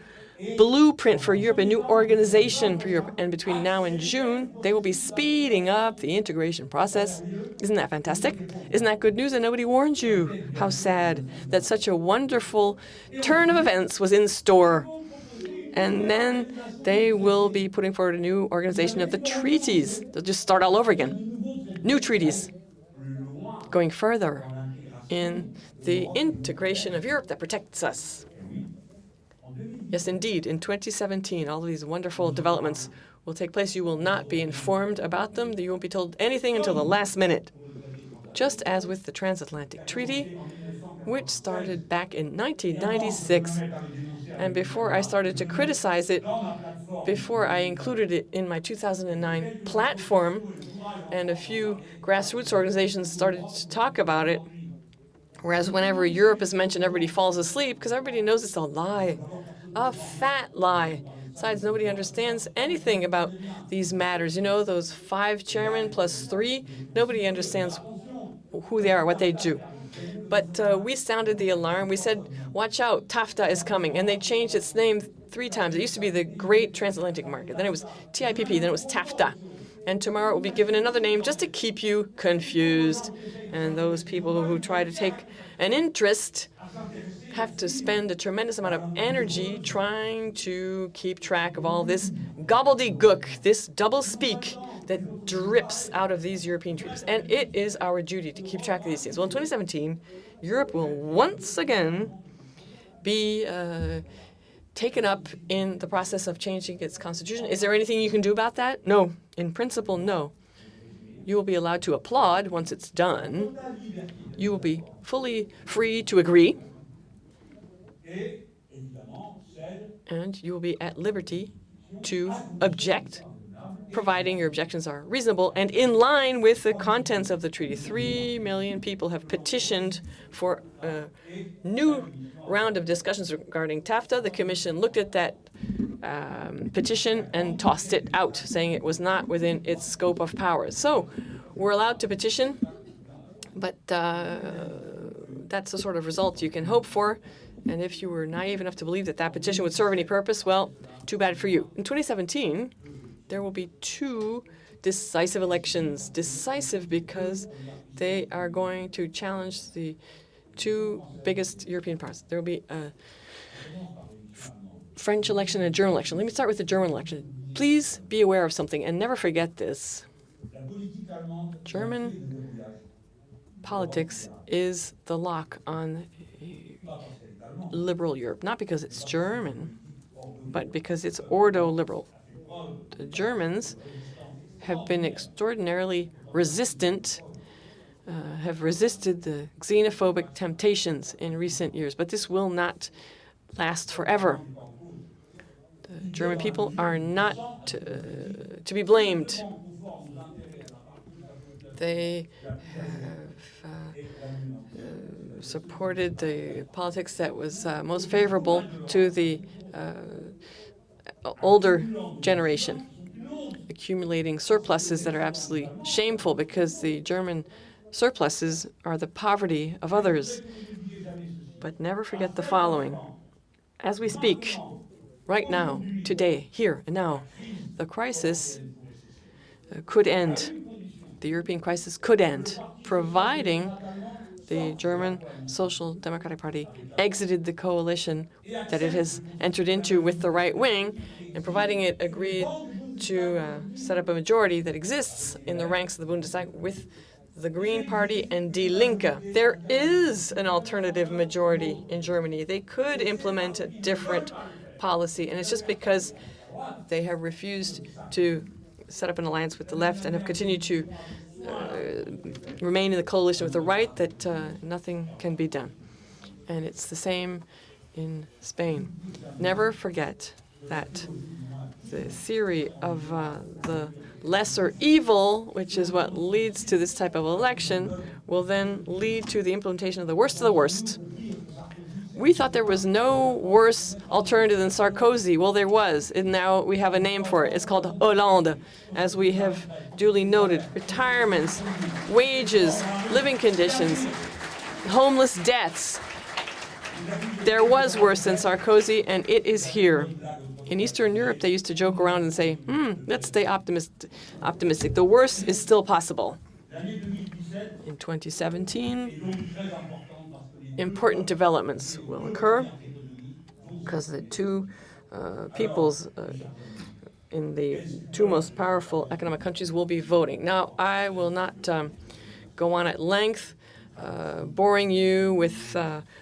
blueprint for Europe, a new organization for Europe. And between now and June, they will be speeding up the integration process. Isn't that fantastic? Isn't that good news? And nobody warned you. How sad that such a wonderful turn of events was in store. And then they will be putting forward a new organization of the treaties. They'll just start all over again. New treaties. Going further in the integration of Europe that protects us. Yes, indeed, in 2017, all of these wonderful developments will take place. You will not be informed about them. You won't be told anything until the last minute. Just as with the Transatlantic Treaty, which started back in 1996. And before I started to criticize it, before I included it in my 2009 platform, and a few grassroots organizations started to talk about it, whereas whenever Europe is mentioned, everybody falls asleep because everybody knows it's a lie, a fat lie. Besides, nobody understands anything about these matters. You know, those 5 chairmen plus 3, nobody understands who they are, what they do. But we sounded the alarm. We said, watch out, TAFTA is coming. And they changed its name 3 times. It used to be the Great Transatlantic Market. Then it was TIPP. Then it was TAFTA. And tomorrow it will be given another name just to keep you confused. And those people who try to take an interest have to spend a tremendous amount of energy trying to keep track of all this gobbledygook, this double-speak that drips out of these European treaties. And it is our duty to keep track of these things. Well, in 2017, Europe will once again be taken up in the process of changing its constitution. Is there anything you can do about that? No. In principle, no. You will be allowed to applaud once it's done. You will be fully free to agree. And you will be at liberty to object, providing your objections are reasonable and in line with the contents of the treaty. 3 million people have petitioned for a new round of discussions regarding TAFTA. The Commission looked at that petition and tossed it out, saying it was not within its scope of powers. So we're allowed to petition, but that's the sort of result you can hope for. And if you were naive enough to believe that that petition would serve any purpose, well, too bad for you. In 2017, there will be 2 decisive elections. Decisive because they are going to challenge the 2 biggest European powers. There will be a French election and a German election. Let me start with the German election. Please be aware of something and never forget this. German politics is the lock on liberal Europe, not because it's German, but because it's ordo-liberal. The Germans have been extraordinarily resistant, have resisted the xenophobic temptations in recent years, but this will not last forever. The German people are not to be blamed. They have supported the politics that was most favorable to the older generation, accumulating surpluses that are absolutely shameful because the German surpluses are the poverty of others. But never forget the following. As we speak, right now, today, here and now, the crisis could end. The European crisis could end, providing the German Social Democratic Party exited the coalition that it has entered into with the right wing, and providing it agreed to set up a majority that exists in the ranks of the Bundestag with the Green Party and Die Linke. There is an alternative majority in Germany. They could implement a different policy, and it's just because they have refused to set up an alliance with the left and have continued to remain in the coalition with the right that nothing can be done. And it's the same in Spain. Never forget that the theory of the lesser evil, which is what leads to this type of election, will then lead to the implementation of the worst of the worst. We thought there was no worse alternative than Sarkozy. Well, there was, and now we have a name for it. It's called Hollande, as we have duly noted. Retirements, wages, living conditions, homeless deaths. There was worse than Sarkozy, and it is here. In Eastern Europe, they used to joke around and say, let's stay optimistic. The worst is still possible. In 2017, important developments will occur because the two peoples in the two most powerful economic countries will be voting. Now, I will not go on at length, boring you with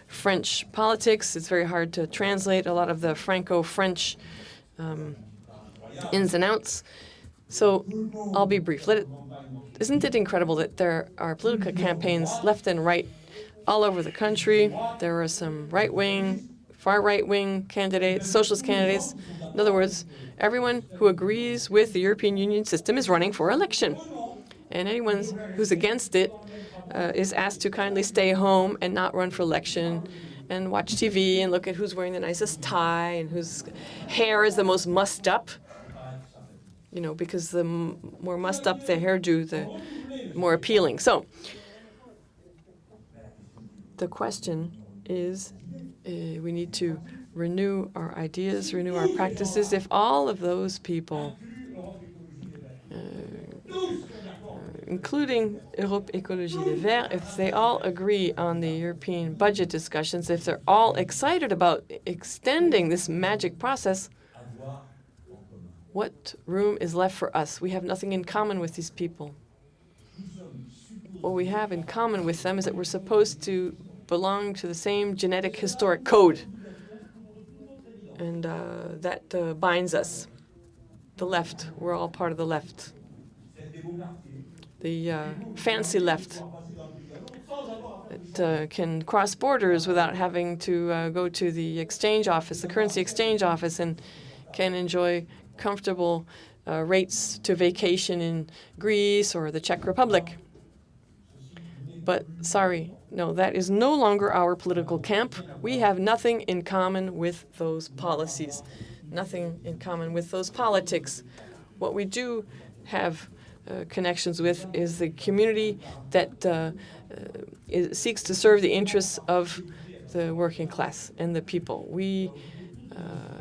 French politics. It's very hard to translate a lot of the Franco-French ins and outs. So I'll be brief. Isn't it incredible that there are political campaigns left and right all over the country? There are some right-wing, far right-wing candidates, socialist candidates. In other words, everyone who agrees with the European Union system is running for election. And anyone who's against it is asked to kindly stay home and not run for election and watch TV and look at who's wearing the nicest tie and whose hair is the most mussed up. You know, because the more mussed up the hairdo, the more appealing. So the question is, we need to renew our ideas, renew our practices. If all of those people, including Europe Écologie Les Verts, if they all agree on the European budget discussions, if they're all excited about extending this magic process, what room is left for us? We have nothing in common with these people. What we have in common with them is that we're supposed to belong to the same genetic historic code. And that binds us. The left, we're all part of the left. The fancy left that can cross borders without having to go to the exchange office, the currency exchange office, and can enjoy comfortable rates to vacation in Greece or the Czech Republic. But sorry, no, that is no longer our political camp. We have nothing in common with those policies, nothing in common with those politics. What we do have connections with is the community that seeks to serve the interests of the working class and the people. We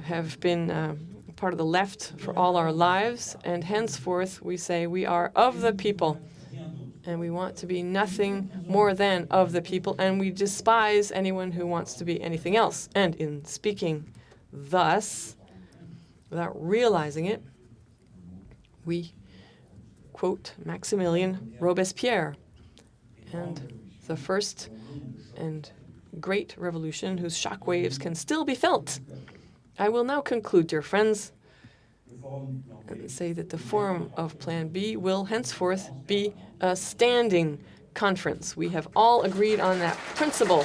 have been part of the left for all our lives, and henceforth we say we are of the people, and we want to be nothing more than of the people, and we despise anyone who wants to be anything else. And in speaking thus, without realizing it, we quote Maximilien Robespierre, and the first and great revolution whose shock waves can still be felt. I will now conclude, dear friends, and say that the Forum of Plan B will henceforth be a standing conference. We have all agreed on that principle.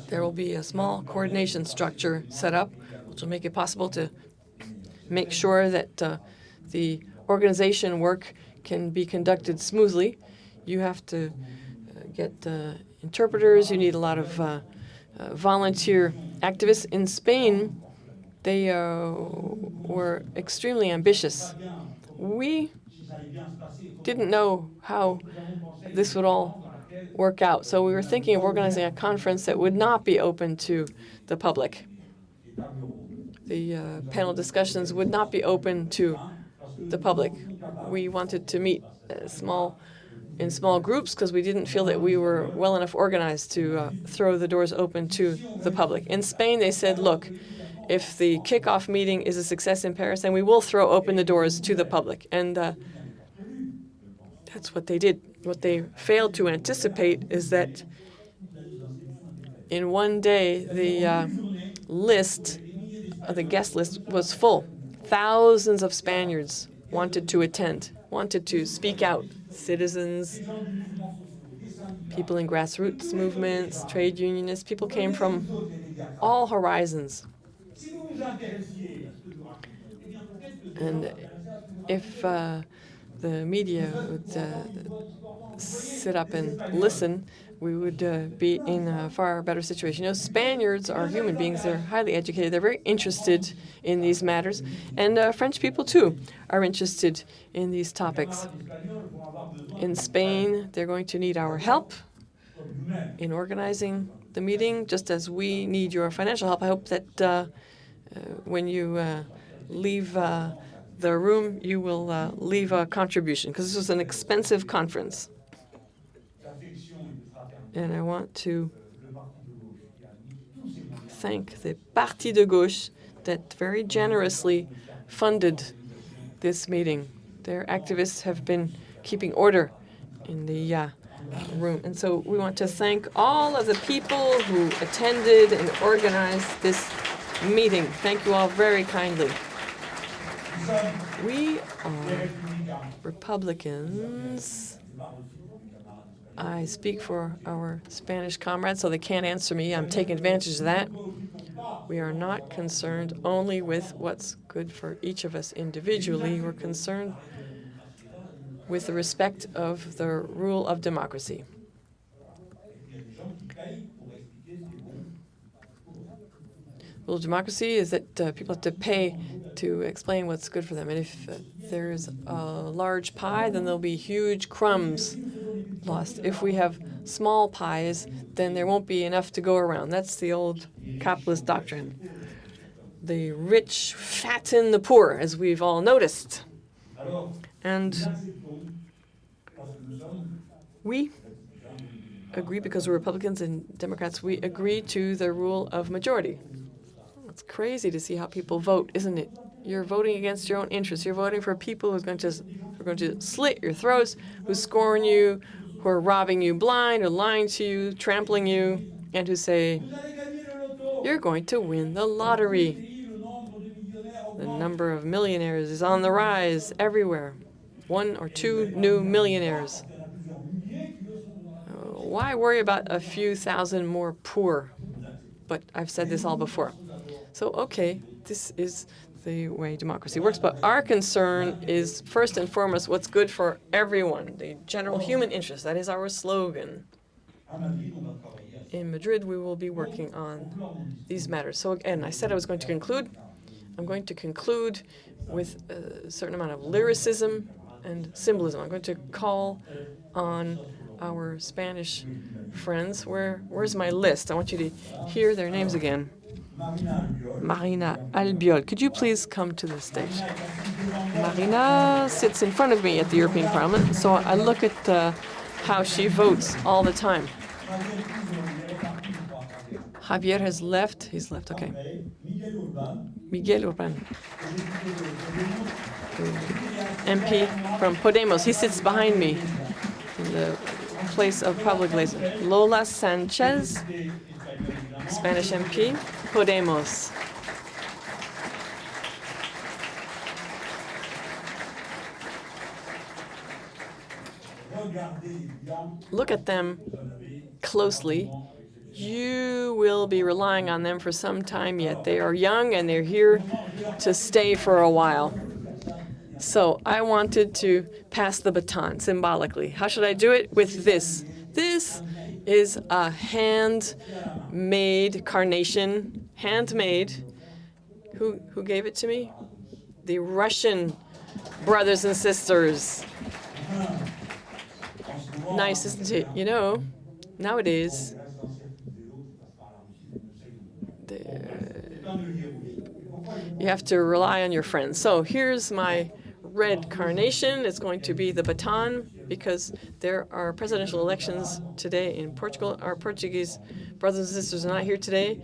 There will be a small coordination structure set up, which will make it possible to make sure that the organization work can be conducted smoothly. You have to get interpreters. You need a lot of volunteer activists. In Spain, they were extremely ambitious. We didn't know how this would all work out, so we were thinking of organizing a conference that would not be open to the public. The panel discussions would not be open to the public. We wanted to meet in small groups because we didn't feel that we were well enough organized to throw the doors open to the public. In Spain, they said, look, if the kickoff meeting is a success in Paris, then we will throw open the doors to the public. And that's what they did. What they failed to anticipate is that in one day, the guest list was full. Thousands of Spaniards wanted to attend, wanted to speak out. Citizens, people in grassroots movements, trade unionists, people came from all horizons. And if the media would sit up and listen, we would be in a far better situation. You know, Spaniards are human beings. They're highly educated. They're very interested in these matters. And French people, too, are interested in these topics. In Spain, they're going to need our help in organizing the meeting, just as we need your financial help. I hope that when you leave the room, you will leave a contribution, because this was an expensive conference. And I want to thank the Parti de Gauche that very generously funded this meeting. Their activists have been keeping order in the room. And so we want to thank all of the people who attended and organized this meeting. Thank you all very kindly. We are Republicans. I speak for our Spanish comrades, so they can't answer me. I'm taking advantage of that. We are not concerned only with what's good for each of us individually. We're concerned with the respect of the rule of democracy. Rule of democracy is that people have to pay to explain what's good for them. And if there's a large pie, then there'll be huge crumbs lost. If we have small pies, then there won't be enough to go around. That's the old capitalist doctrine. The rich fatten the poor, as we've all noticed. And we agree, because we're Republicans and Democrats, we agree to the rule of majority. It's crazy to see how people vote, isn't it? You're voting against your own interests. You're voting for people who are going to slit your throats, who scorn you, who are robbing you blind or lying to you, trampling you, and who say, you're going to win the lottery. The number of millionaires is on the rise everywhere. 1 or 2 new millionaires. Why worry about a few thousand more poor? But I've said this all before. So, okay, this is the way democracy works. But our concern is, first and foremost, what's good for everyone, the general human interest. That is our slogan. In Madrid, we will be working on these matters. So, again, I said I was going to conclude. I'm going to conclude with a certain amount of lyricism and symbolism. I'm going to call on our Spanish friends. Where's my list? I want you to hear their names again. Marina Albiol. Could you please come to the stage? Marina sits in front of me at the European Parliament, so I look at how she votes all the time. Javier has left. He's left, okay. Miguel Urban, MP from Podemos. He sits behind me in the place of Pablo Iglesias. Lola Sanchez, Spanish MP, Podemos. Look at them closely. You will be relying on them for some time yet. They are young and they're here to stay for a while. So I wanted to pass the baton symbolically. How should I do it? With this. This is a handmade carnation. Handmade. Who gave it to me? The Russian brothers and sisters. Nice, isn't it? You know, nowadays, you have to rely on your friends. So here's my red carnation. It's going to be the baton because there are presidential elections today in Portugal. Our Portuguese brothers and sisters are not here today,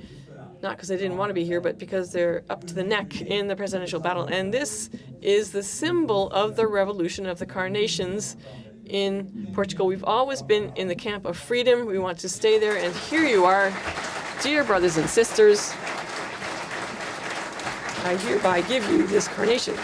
not because they didn't want to be here, but because they're up to the neck in the presidential battle. And this is the symbol of the revolution of the carnations in Portugal. We've always been in the camp of freedom. We want to stay there. And here you are, dear brothers and sisters. I hereby give you this carnation.